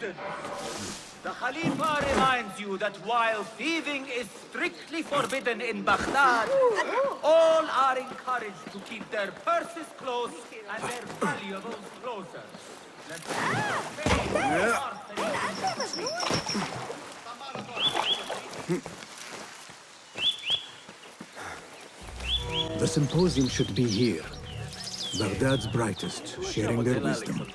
citizens, the Khalifa reminds you that while thieving is strictly forbidden in Baghdad, all are encouraged to keep their purses close and their valuables closer. The symposium should be here. Baghdad's brightest, sharing their wisdom.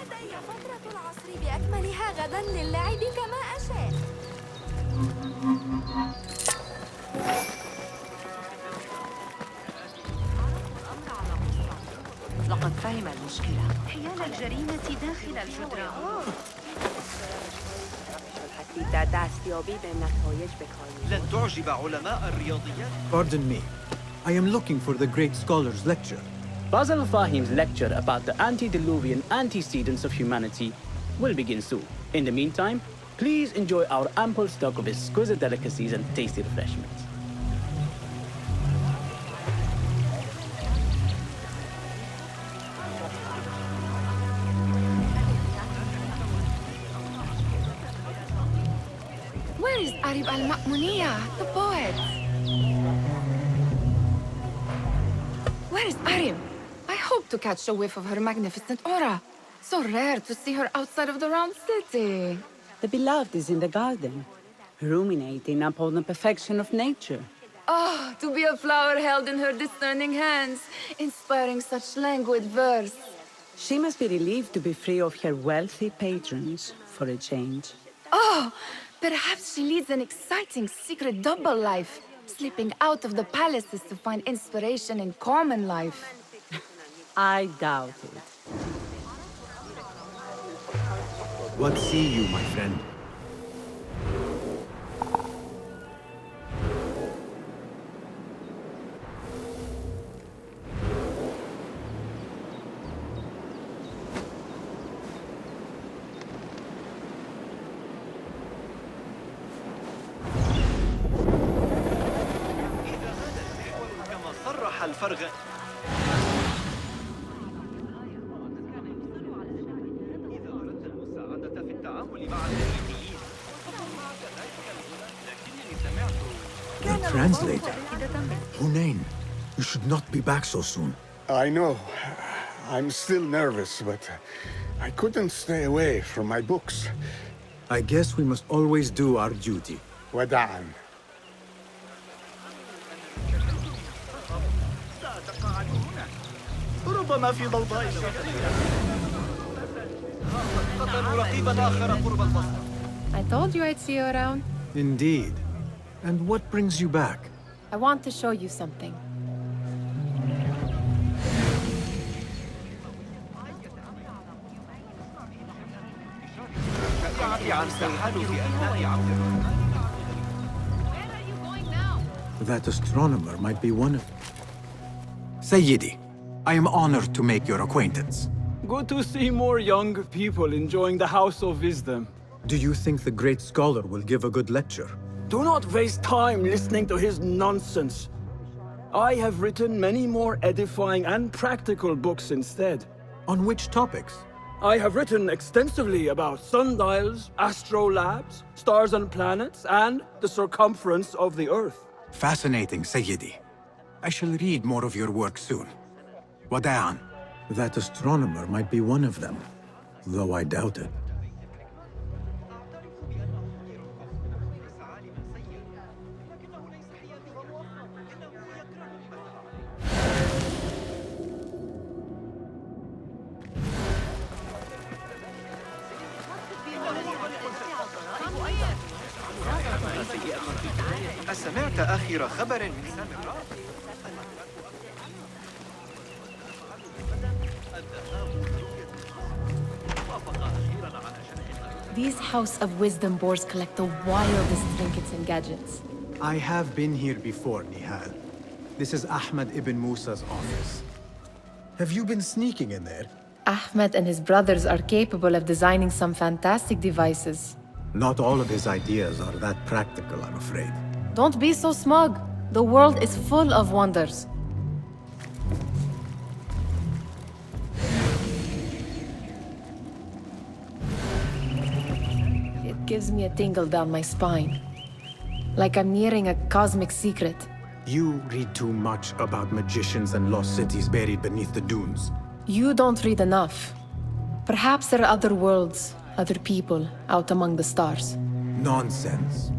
لدي فترة العصر بأكملها غدا للعب كما أشاء. لقد فهم المشكلة حيال الجريمة داخل الجدران. لن تعجب علماء الرياضيات. Pardon me. I am looking for the great scholar's lecture. Basil Fahim's lecture about the antediluvian antecedents of humanity will begin soon. In the meantime, please enjoy our ample stock of exquisite delicacies and tasty refreshments. Where is Arib al-Ma'muniyah, the poet? Where is Arib? I hope to catch a whiff of her magnificent aura. So rare to see her outside of the round city. The beloved is in the garden, ruminating upon the perfection of nature. Oh, to be a flower held in her discerning hands, inspiring such languid verse. She must be relieved to be free of her wealthy patrons for a change. Oh, perhaps she leads an exciting secret double life, slipping out of the palaces to find inspiration in common life. I doubt it. What see you, my friend? كما صرح الفرغ. The translator. Hunain, you should not be back so soon. I know. I'm still nervous, but I couldn't stay away from my books. I guess we must always do our duty. وداعاً. ربما في ضوضاء رقيبا آخر قرب البصر. I told you I'd see you around. Indeed. And what brings you back? I want to show you something. That astronomer might be one of them. Sayyidi, I am honored to make your acquaintance. Good to see more young people enjoying the House of Wisdom. Do you think the great scholar will give a good lecture? Do not waste time listening to his nonsense. I have written many more edifying and practical books instead. On which topics? I have written extensively about sundials, astrolabes, stars and planets, and the circumference of the Earth. Fascinating, Sayyidi. I shall read more of your work soon. Wada'an. That astronomer might be one of them, though I doubt it. أسمعت آخر خبر من سامراء؟ These House of Wisdom boars collect the wildest trinkets and gadgets. I have been here before, Nihal. This is Ahmed ibn Musa's office. Have you been sneaking in there? Ahmed and his brothers are capable of designing some fantastic devices. Not all of his ideas are that practical, I'm afraid. Don't be so smug. The world is full of wonders. It gives me a tingle down my spine. Like I'm nearing a cosmic secret. You read too much about magicians and lost cities buried beneath the dunes. You don't read enough. Perhaps there are other worlds, other people, out among the stars. Nonsense.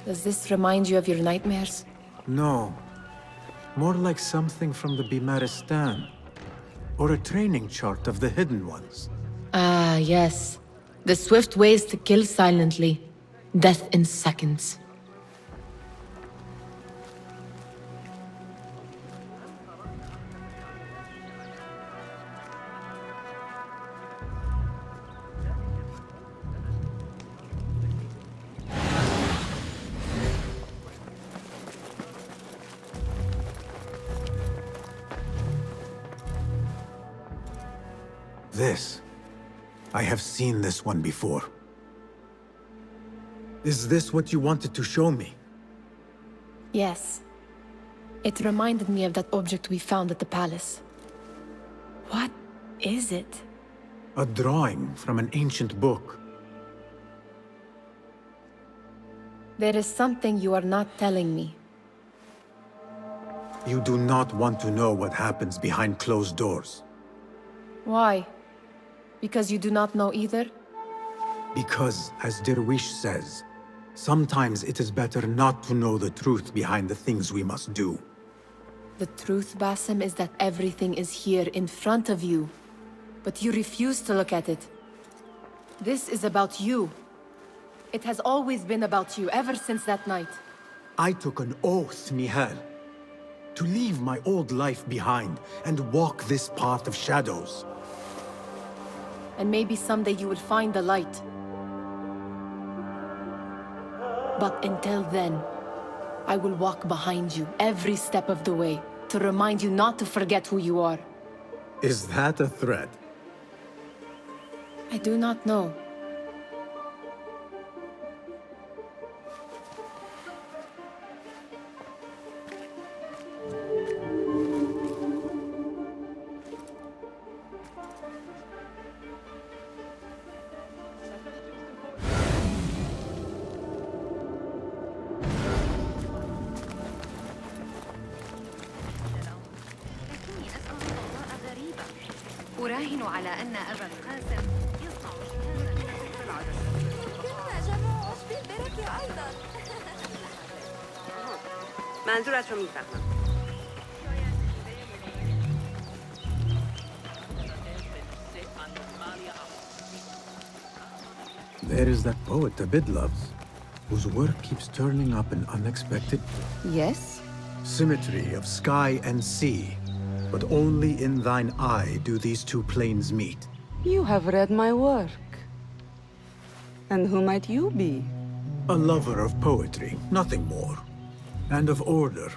Does this remind you of your nightmares? No. More like something from the Bimaristan. Or a training chart of the Hidden Ones. Ah, yes. The swift ways to kill silently. Death in seconds. This. I have seen this one before. Is this what you wanted to show me? Yes. It reminded me of that object we found at the palace. What is it? A drawing from an ancient book. There is something you are not telling me. You do not want to know what happens behind closed doors. Why? Because you do not know either? Because, as Derwish says, sometimes it is better not to know the truth behind the things we must do. The truth, Basim, is that everything is here in front of you. But you refuse to look at it. This is about you. It has always been about you, ever since that night. I took an oath, Nihal, to leave my old life behind and walk this path of shadows. And maybe someday you will find the light. But until then, I will walk behind you every step of the way to remind you not to forget who you are. Is that a threat? I do not know. أراهن على أن أبا القاسم يصنع منظورت رو میفهمم. There is that poet Abid loves, whose work keeps turning up in unexpected... Yes? Symmetry of sky and sea. But only in thine eye do these two planes meet. You have read my work. And who might you be? A lover of poetry, nothing more. And of order.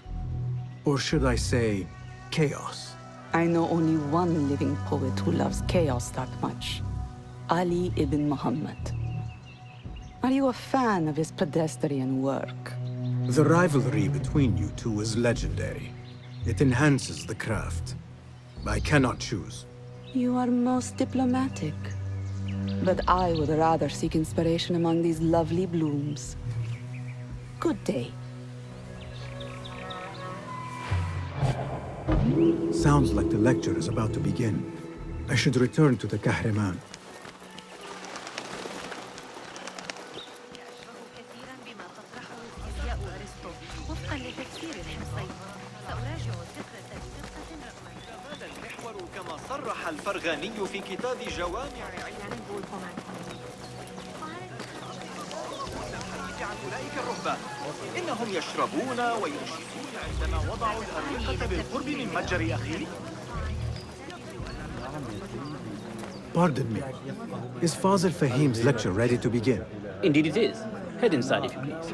Or should I say, chaos. I know only one living poet who loves chaos that much. Ali ibn Muhammad. Are you a fan of his pedestrian work? The rivalry between you two is legendary. It enhances the craft. I cannot choose. You are most diplomatic. But I would rather seek inspiration among these lovely blooms. Good day. Sounds like the lecture is about to begin. I should return to the Kahraman. كثيرا بما تطرحه فيزياء أرسطو وفقا لتفسير الحمصي. سأراجع الفكرة بدقة رغم هذا المحور كما صرح الفرغاني في كتاب جوامع عن أولئك الرهبان إنهم يشربون وينشدون عندما وضعوا الأريقة بالقرب من متجر أخيه. Pardon me. Is Fazil Fahim's lecture ready to begin? Indeed it is. Head inside if you please.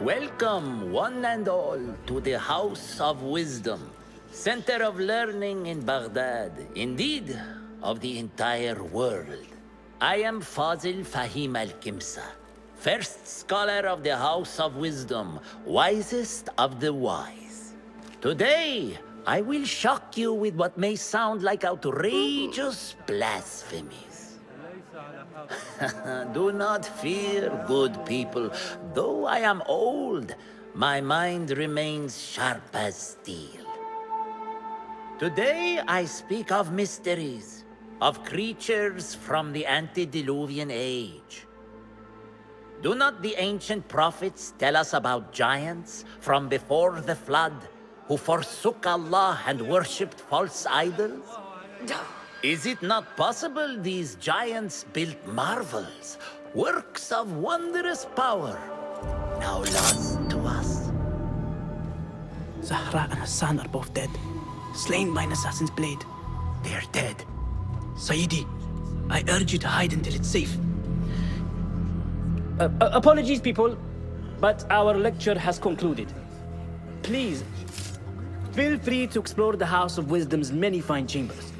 Welcome, one and all, to the House of Wisdom, center of learning in Baghdad, indeed, of the entire world. I am Fazil Fahim al-Kimsa, first scholar of the House of Wisdom, wisest of the wise. Today, I will shock you with what may sound like outrageous blasphemies. Do not fear, good people. Though I am old, my mind remains sharp as steel. Today, I speak of mysteries, of creatures from the antediluvian age. Do not the ancient prophets tell us about giants from before the flood who forsook Allah and worshipped false idols? Is it not possible these giants built marvels, works of wondrous power, now lost to us? Zahra and Hassan are both dead, slain by an assassin's blade. They are dead. Sayyidi, I urge you to hide until it's safe. Apologies, people, but our lecture has concluded. Please, feel free to explore the House of Wisdom's many fine chambers.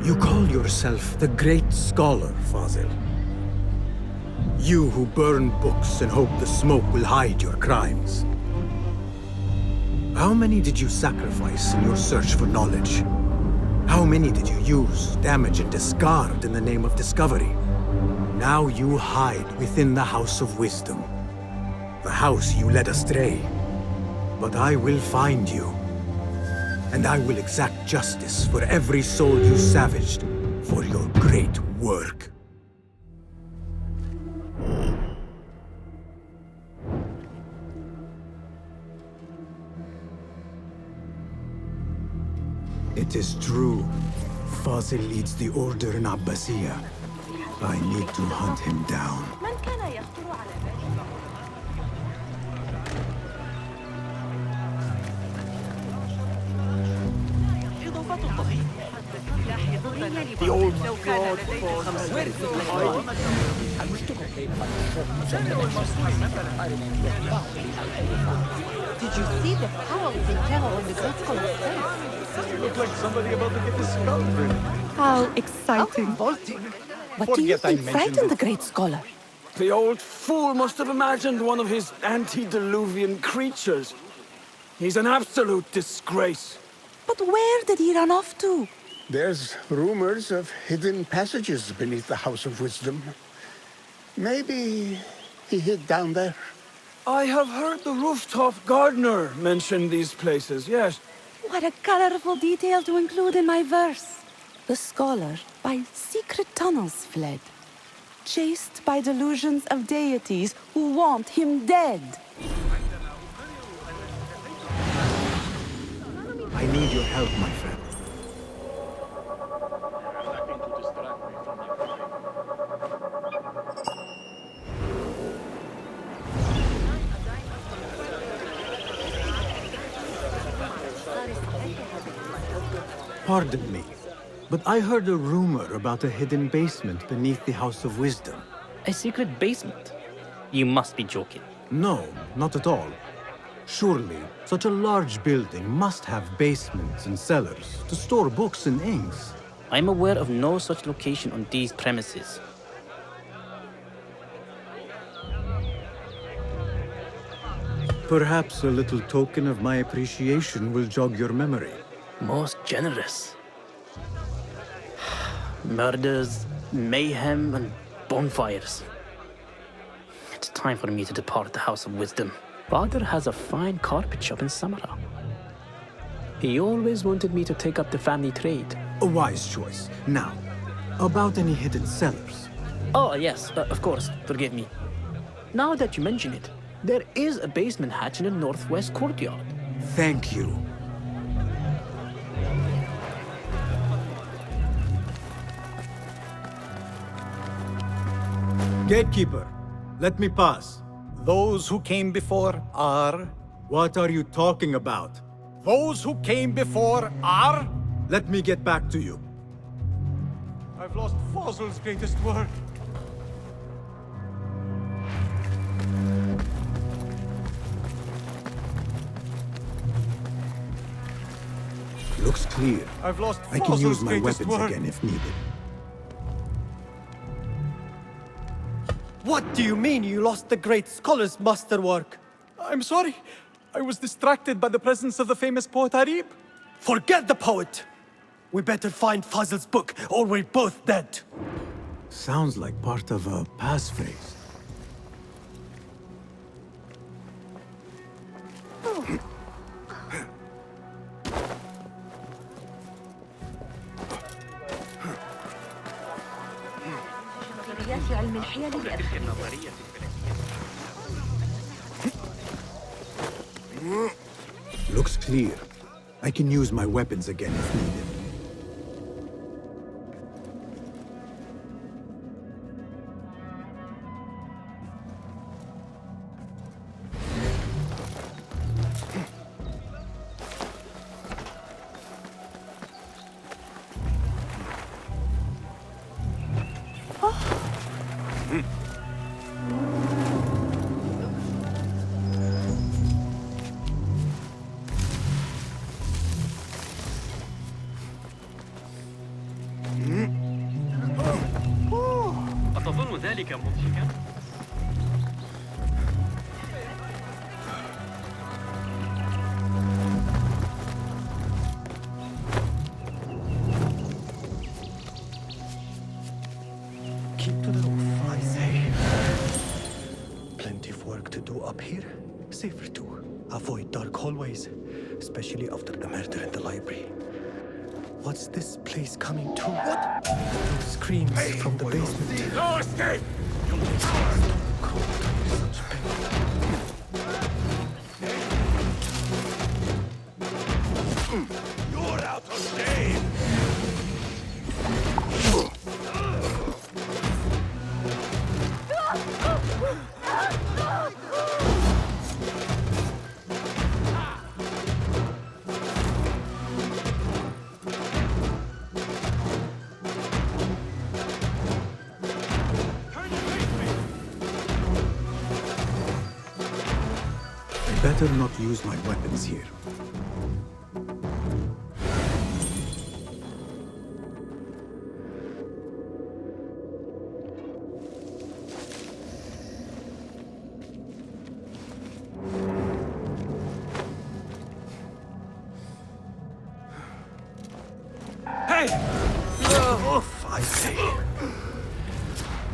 You call yourself the great scholar, Fazil. You who burn books and hope the smoke will hide your crimes. How many did you sacrifice in your search for knowledge? How many did you use, damage, and discard in the name of discovery? Now you hide within the House of Wisdom. The house you led astray. But I will find you. And I will exact justice for every soul you savaged for your great work. It is true. Fazil leads the order in Abbasiyah. I need to hunt him down. The old fraud. Did you see the powerful terror on the Great Scholar's face? You look like somebody about to get discovered. How exciting. What do you think frightened the great scholar? The old fool must have imagined one of his antediluvian creatures. He's an absolute disgrace. But where did he run off to? There's rumors of hidden passages beneath the House of Wisdom. Maybe he hid down there. I have heard the rooftop gardener mention these places, yes. What a colorful detail to include in my verse. The scholar by secret tunnels fled, chased by delusions of deities who want him dead. I need your help, my friend. Pardon me, but I heard a rumor about a hidden basement beneath the House of Wisdom. A secret basement? You must be joking. No, not at all. Surely, such a large building must have basements and cellars to store books and inks. I'm aware of no such location on these premises. Perhaps a little token of my appreciation will jog your memory. Most generous. Murders, mayhem, and bonfires. It's time for me to depart the House of Wisdom. Father has a fine carpet shop in Samara. He always wanted me to take up the family trade. A wise choice. Now, about any hidden cellars? Oh, yes, of course. Forgive me. Now that you mention it, there is a basement hatch in the northwest courtyard. Thank you. Gatekeeper, let me pass. Those who came before are... What are you talking about? Those who came before are... Let me get back to you. I've lost Fozl's greatest work. Looks clear. I've lost I can use Fozl's my greatest weapons work. again if needed. What do you mean you lost the great scholar's masterwork? I'm sorry. I was distracted by the presence of the famous poet Arib. Forget the poet! We better find Fazl's book, or we're both dead. Sounds like part of a passphrase. علم الحيل Looks clear. I can use my weapons again if needed. أتظن ذلك مضحكا؟ Keep to the roof, I say. Plenty of work to do up here. Safer too. Avoid dark hallways, especially after the murder in the library. What's this place coming to? What? Those screams from the basement. No escape! You're out of game! Better not use my weapons here. Hey! Oof, I say.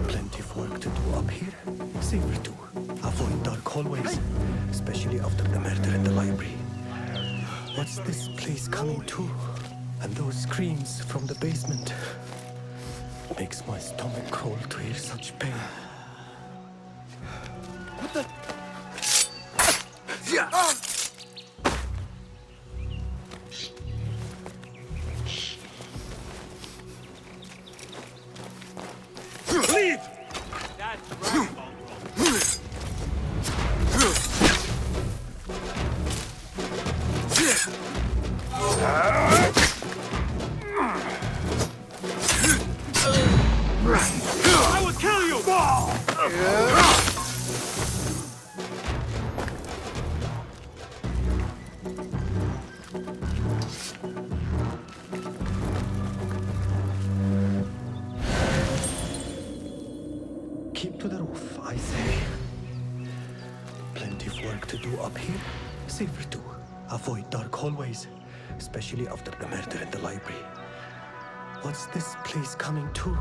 Plenty of work to do up here. Safer too. Avoid dark hallways, especially after the murder in the library. What's this place coming to? And those screams from the basement. Makes my stomach crawl to hear such pain. What the? Lead! I will kill you! Keep to the roof, I say. Plenty of work to do up here. Safer too. Avoid dark hallways, especially after the murder in the library. What's this place coming to?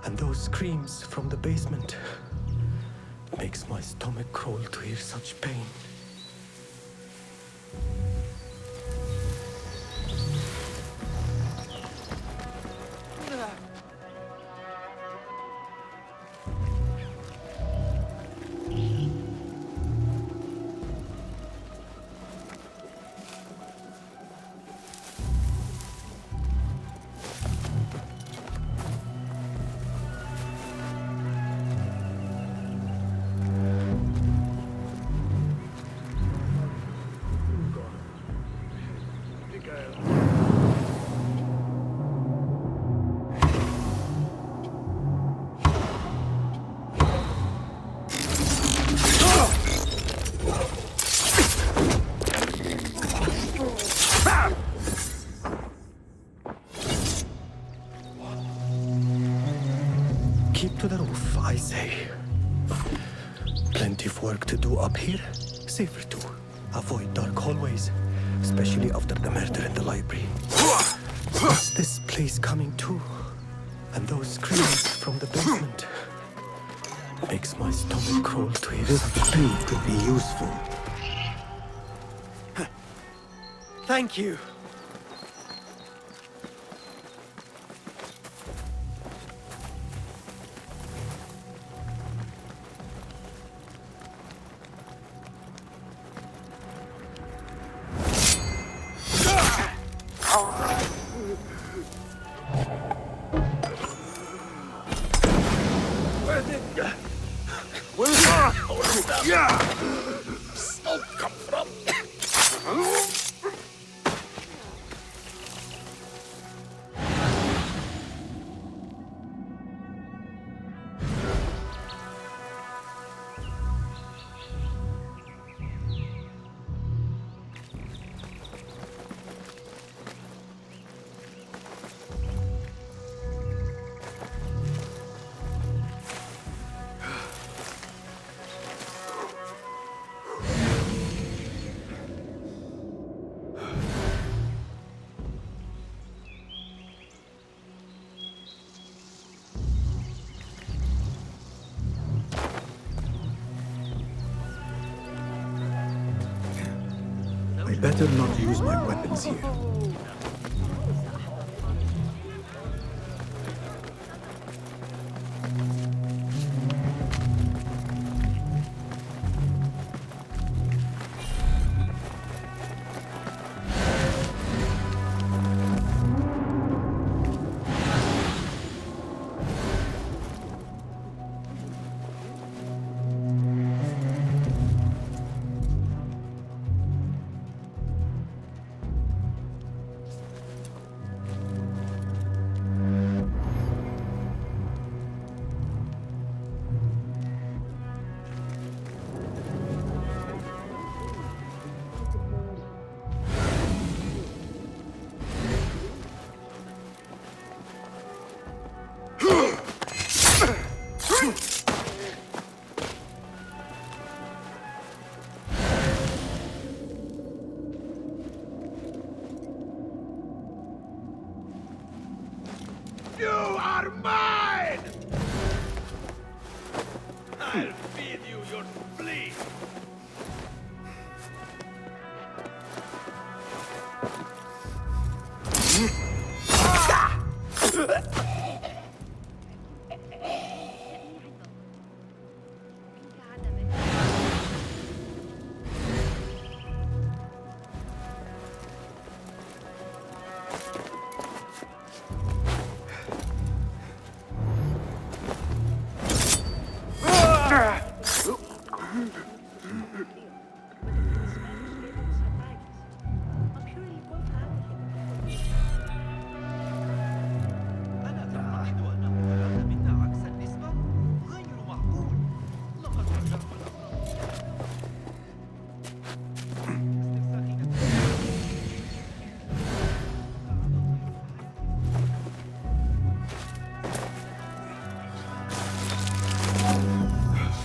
And those screams from the basement. It makes my stomach crawl to hear such pain. Keep to the roof, I say. Plenty of work to do up here. Safer too. Avoid dark hallways, especially after the murder in the library. What's this place coming to? And those screams from the basement. Makes my stomach crawl to hear This such too could be useful. Thank you. Smoke come from? I better not use my weapons here. You are mine! I'll feed you your spleen!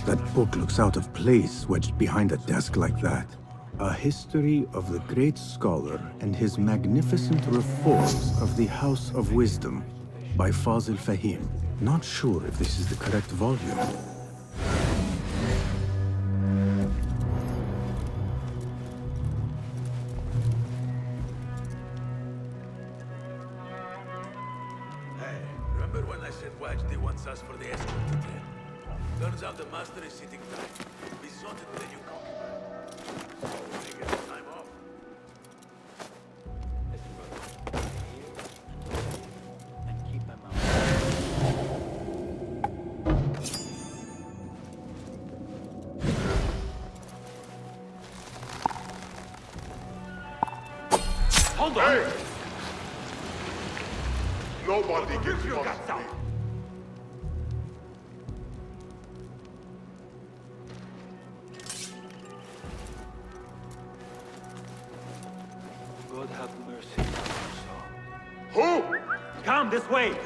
That book looks out of place wedged behind a desk like that. A history of the great scholar and his magnificent reforms of the House of Wisdom. by Fazil Fahim. Not sure if this is the correct volume. Hey, remember when I said Wajdi wants us for the escort detail? Turns out the master is sitting tight. Besotted with the new concubine. So we get the time off. Hold on! Hey! Nobody gets your past guts out! me. God have mercy. Who? Come this way!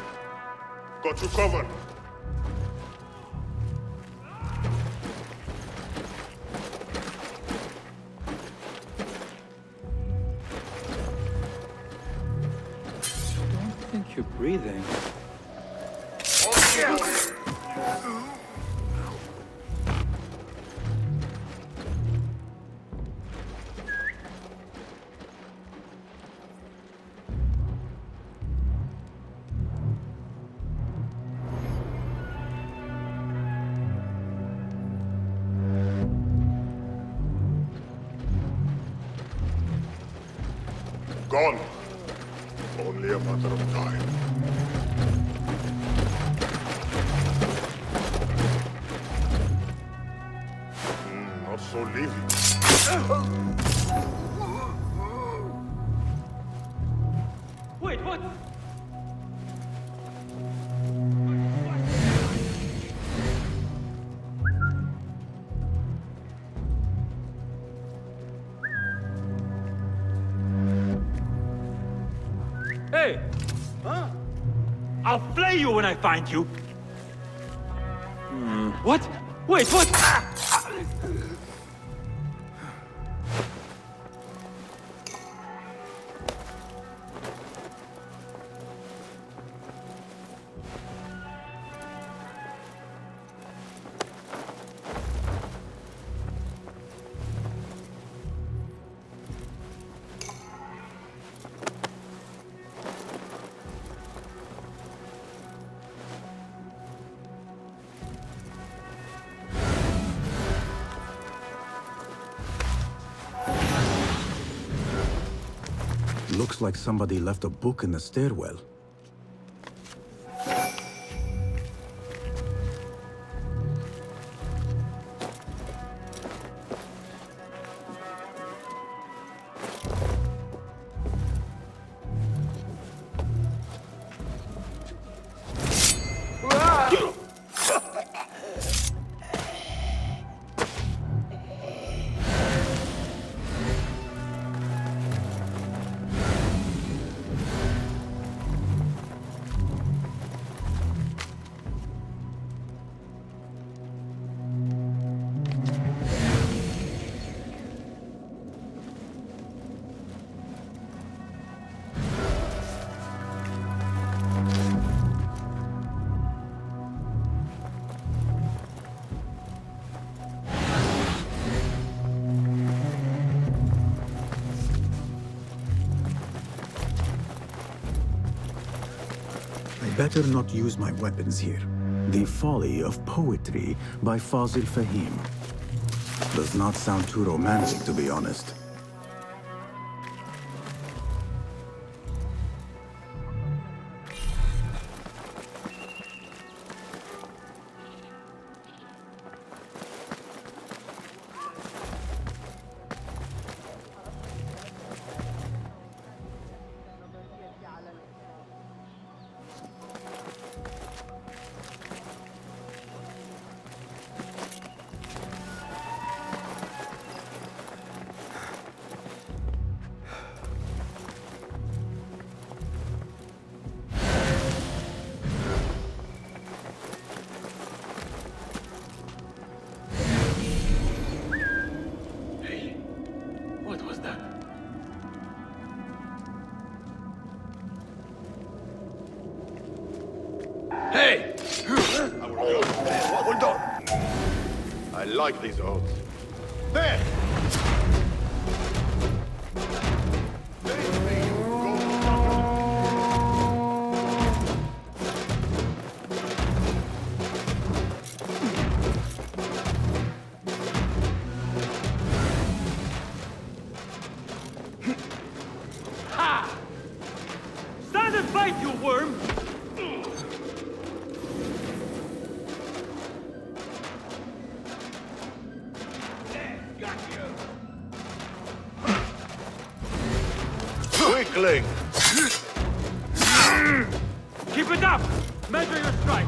Got you covered. I think you're breathing. Gone. Only a matter of time. Not so leafy. Wait, what? Hey! Huh? I'll flay you when I find you! What? Wait, what? Looks like somebody left a book in the stairwell. Better not use my weapons here. The Folly of Poetry by Fazil Fahim. Does not sound too romantic, to be honest. Hey! Hold on! I like these oaths. There! Ha! Stand and fight, you worm! Weakling! Keep it up! Measure your strike!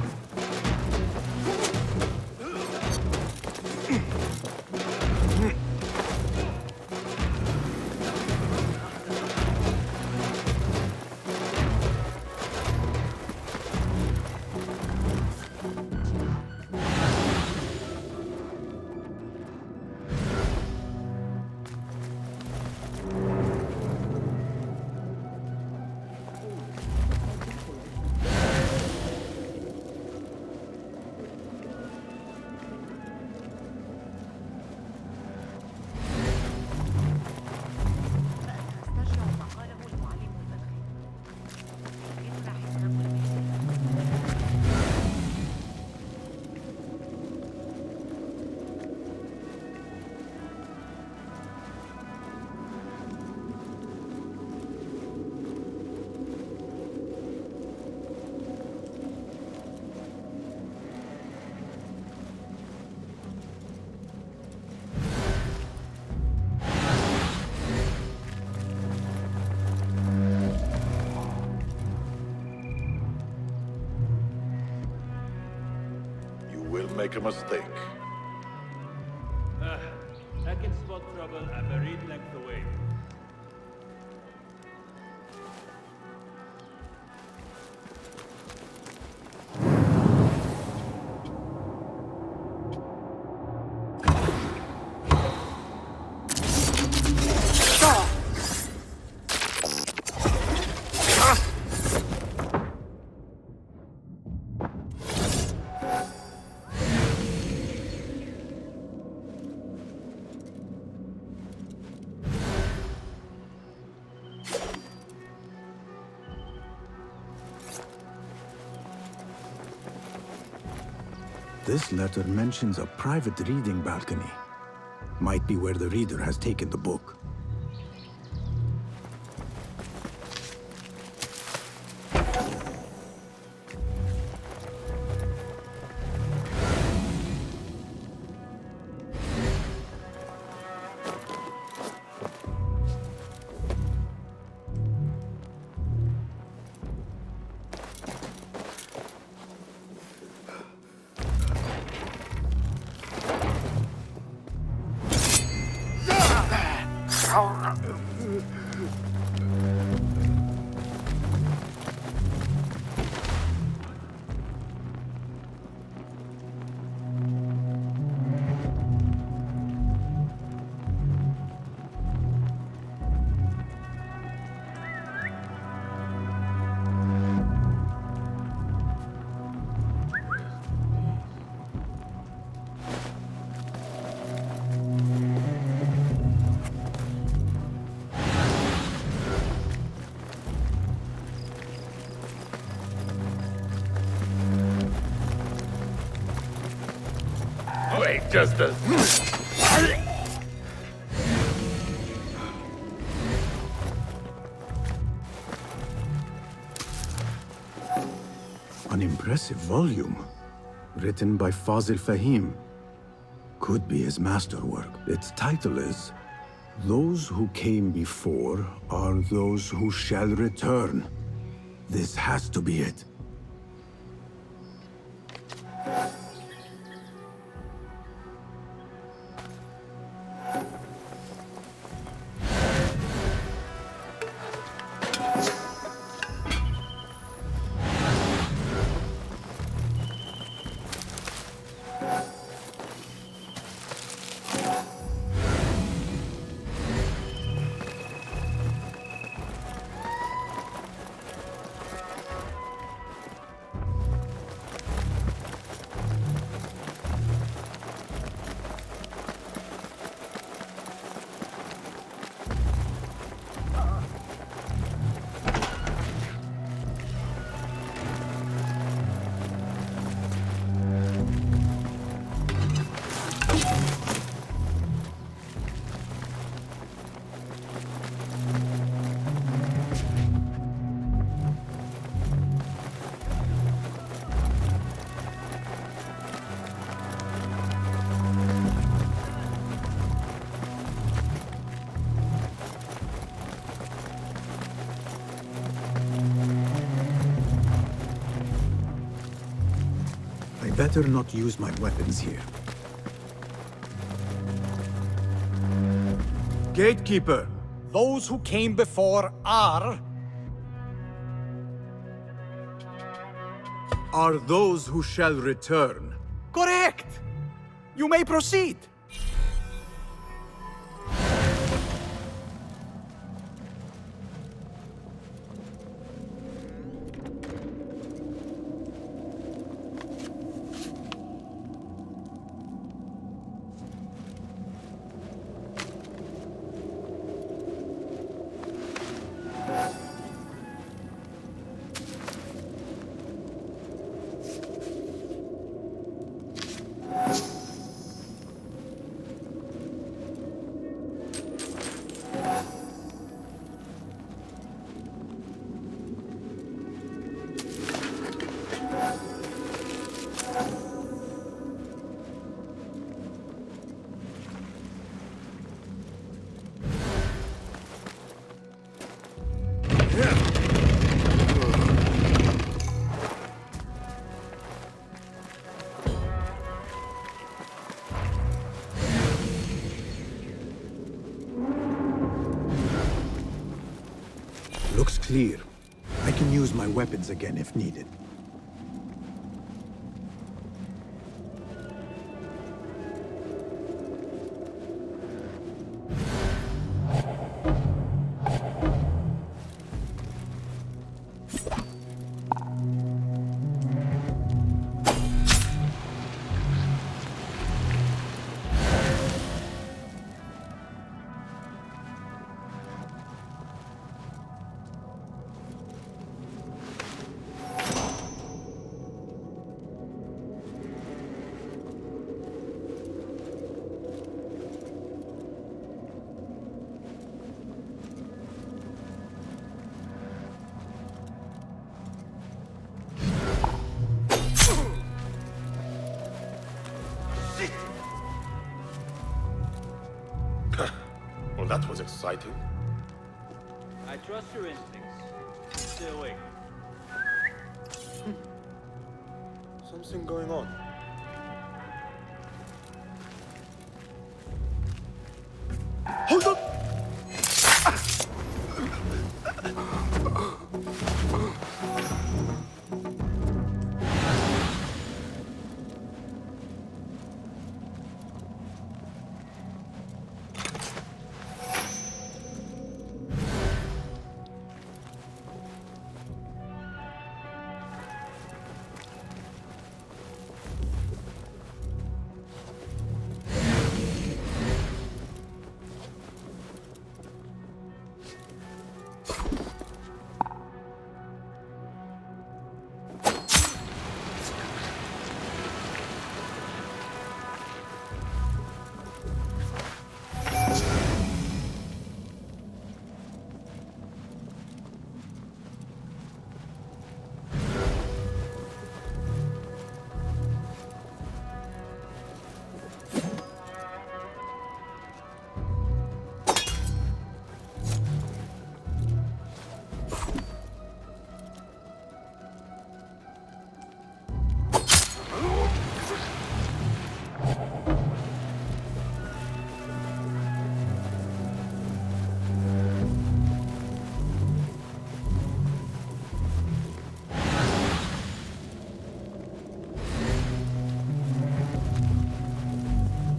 Make a mistake. I can spot trouble a very length away. This letter mentions a private reading balcony. Might be where the reader has taken the book. Wait, just a... An impressive volume. Written by Fazil Fahim. Could be his masterwork. Its title is... Those who came before are those who shall return. This has to be it. better not use my weapons here. Gatekeeper! Those who came before are those who shall return. correct! You may proceed. Looks clear. I can use my weapons again if needed. Well, that was exciting. I trust your instincts. Stay awake. Something going on. Hold on!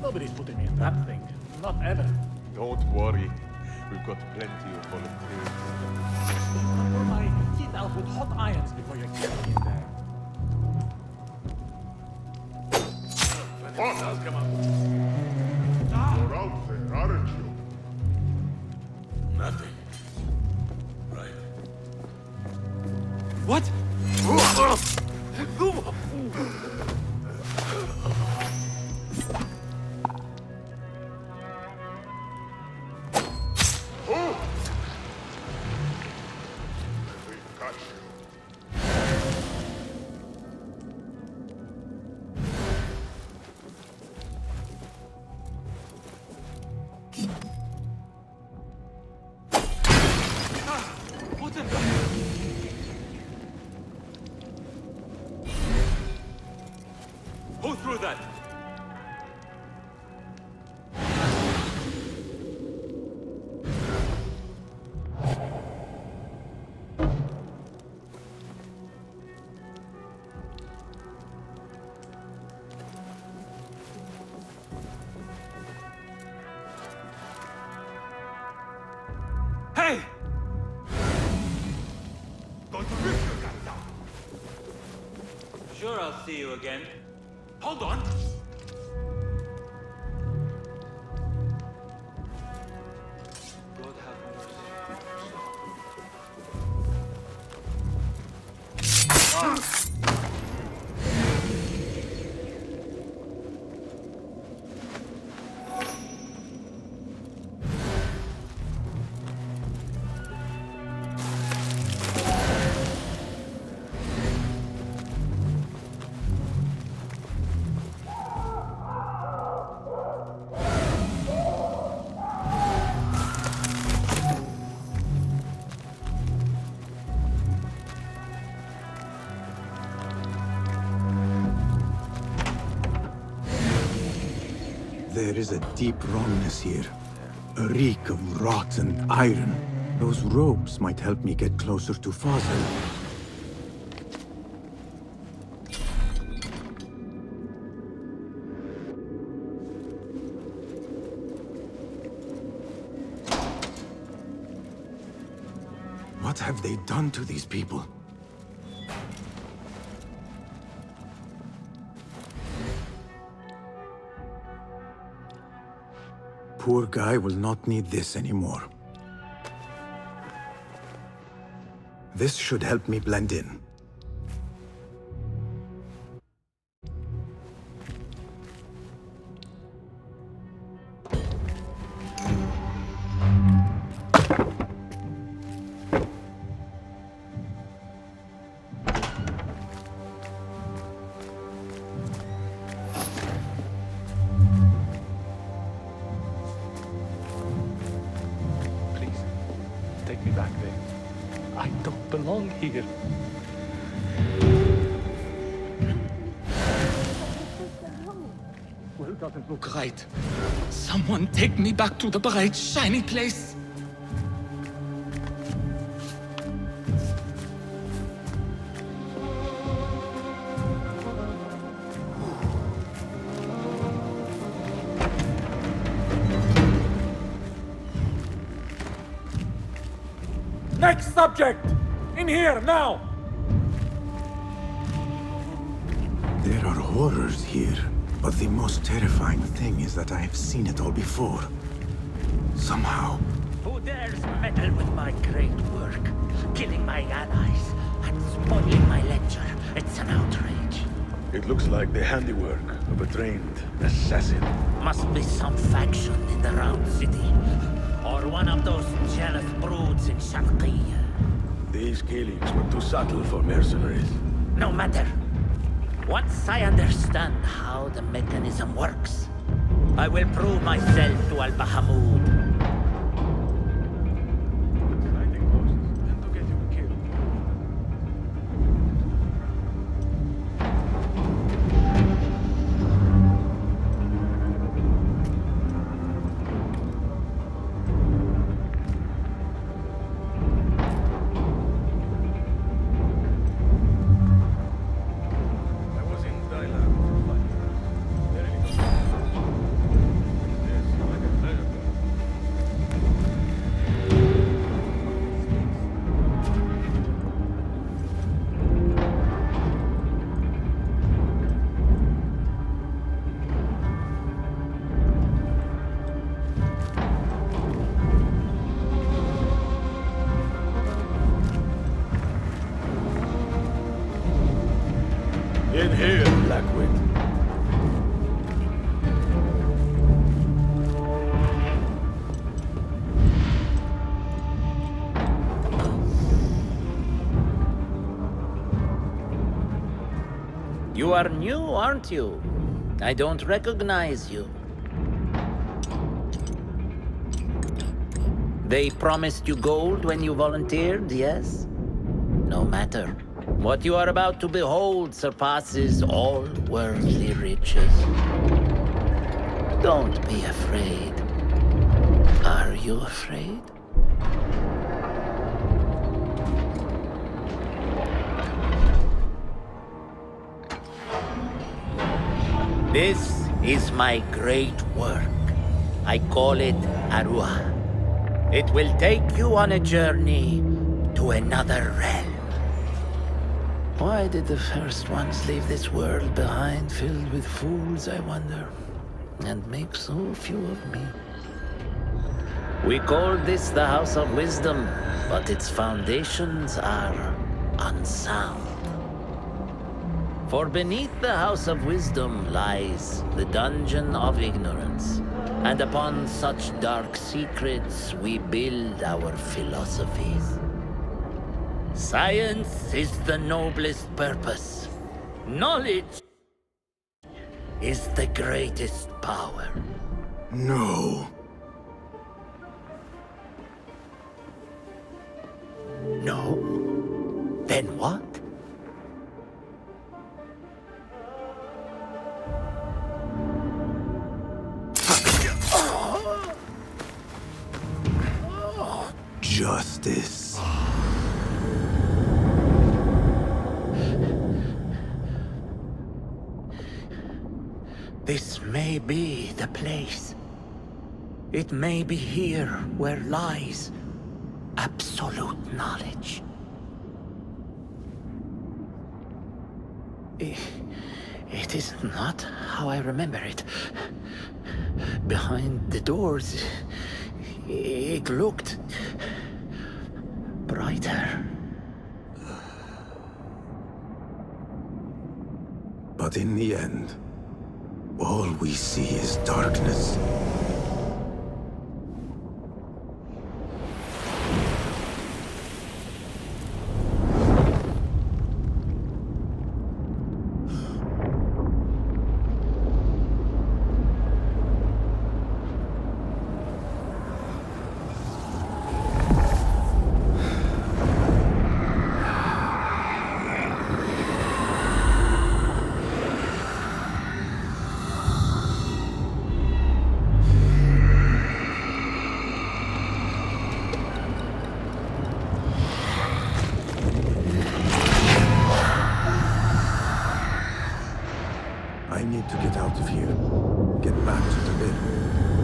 Nobody's putting me in that thing. Not ever. Don't worry. We've got plenty of volunteers. For my teeth out with hot irons before you get me in there. What? I'll come up. You're out there, aren't you? Nothing. Right. What? We've got you. What in the... Who threw that? Hey! Going to rip your guys down. Sure, I'll see you again. Hold on! God have mercy. There is a deep wrongness here. A reek of rotten iron. Those ropes might help me get closer to Fazil. What have they done to these people? Poor guy will not need this anymore. This should help me blend in. Take me back there. I don't belong here. Well, doesn't look right. Someone take me back to the bright, shiny place. Next subject! In here, now! There are horrors here, but the most terrifying thing is that I have seen it all before. Somehow. Who dares meddle with my great work, killing my allies and spoiling my lecture? It's an outrage. It looks like the handiwork of a trained assassin. Must be some faction in the Round City. Or one of those jealous broods in Sharqiyya. These killings were too subtle for mercenaries. No matter. Once I understand how the mechanism works, I will prove myself to Al-Bahamud. In here, Blackwood. You are new, aren't you? I don't recognize you. They promised you gold when you volunteered, yes? No matter. What you are about to behold surpasses all worldly riches. Don't be afraid. Are you afraid? This is my great work. I call it Arua. It will take you on a journey to another realm. Why did the first ones leave this world behind filled with fools, I wonder, and make so few of me? We call this the House of Wisdom, but its foundations are unsound. For beneath the House of Wisdom lies the Dungeon of Ignorance, and upon such dark secrets we build our philosophies. Science is the noblest purpose. Knowledge is the greatest power. No. No? Then what? Justice. This may be the place. It may be here where lies absolute knowledge. It is not how I remember it. Behind the doors, it looked brighter. But in the end, all we see is darkness. I need to get out of here. Get back to the bin.